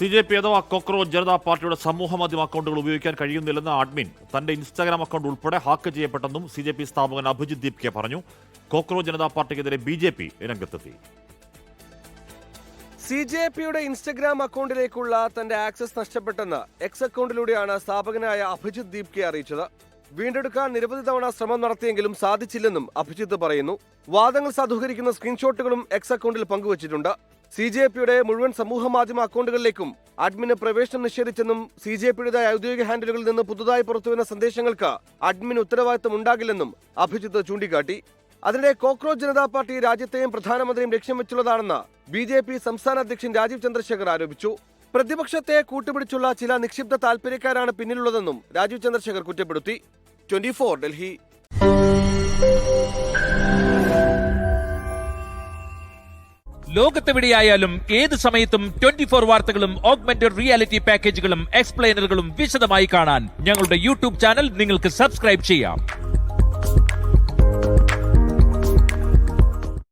CJP അഥവാ cockroach Janata പാർട്ടിയുടെ സമൂഹമാധ്യമ അക്കൗണ്ടുകൾ ഉപയോഗിക്കാൻ കഴിയുന്നില്ലെന്ന് അഡ്മിൻ തന്റെ ഇൻസ്റ്റാഗ്രാം അക്കൗണ്ട് ഉൾപ്പെടെ ഹാക്ക് ചെയ്യപ്പെട്ടെന്നും CJP സ്ഥാപകൻ അഭിജിത് ദീപ്കെ പറഞ്ഞു. കോക്രോച്ച് ജനതാ പാർട്ടിക്കെതിരെ BJP രംഗത്തെത്തി. CJPയുടെ ഇൻസ്റ്റഗ്രാം അക്കൗണ്ടിലേക്കുള്ള തന്റെ ആക്സസ് നഷ്ടപ്പെട്ടെന്ന് എക്സ് അക്കൗണ്ടിലൂടെയാണ് സ്ഥാപകനായ അഭിജിത് ദീപ്കെ അറിയിച്ചത്. വീണ്ടെടുക്കാൻ നിരവധി തവണ ശ്രമം നടത്തിയെങ്കിലും സാധിച്ചില്ലെന്നും അഭിജിത്ത് പറയുന്നു. വാദങ്ങൾ സാധൂകരിക്കുന്ന സ്ക്രീൻഷോട്ടുകളും എക്സ് അക്കൗണ്ടിൽ പങ്കുവച്ചിട്ടുണ്ട്. CJPയുടെ മുഴുവൻ സമൂഹമാധ്യമ അക്കൗണ്ടുകളിലേക്കും അഡ്മിന് പ്രവേശനം നിഷേധിച്ചെന്നും CJPയുടേതായ ഔദ്യോഗിക ഹാൻഡിലുകളിൽ നിന്ന് പുതുതായി പുറത്തുവരുന്ന സന്ദേശങ്ങൾക്ക് അഡ്മിന് ഉത്തരവാദിത്തം ഉണ്ടാകില്ലെന്നും അഭിജിത്ത് ചൂണ്ടിക്കാട്ടി. അതിനിടെ കോക്രോച്ച് ജനതാ പാർട്ടി രാജ്യത്തെയും പ്രധാനമന്ത്രിയും ലക്ഷ്യം വെച്ചുള്ളതാണെന്ന് BJP സംസ്ഥാന അധ്യക്ഷൻ രാജീവ് ചന്ദ്രശേഖർ ആരോപിച്ചു. പ്രതിപക്ഷത്തെ കൂട്ടുപിടിച്ചുള്ള ചില നിക്ഷിപ്ത താൽപര്യക്കാരാണ് പിന്നിലുള്ളതെന്നും രാജീവ് ചന്ദ്രശേഖർ കുറ്റപ്പെടുത്തി. 24 ഡൽഹി. ലോകത്തെവിടെയായാലും ഏത് സമയത്തും 24 വാർത്തകളും ഓഗ്മെന്റഡ് റിയാലിറ്റി പാക്കേജുകളും എക്സ്പ്ലെയിനറുകളും വിശദമായി കാണാൻ ഞങ്ങളുടെ YouTube ചാനൽ നിങ്ങൾക്ക് സബ്സ്ക്രൈബ് ചെയ്യാം.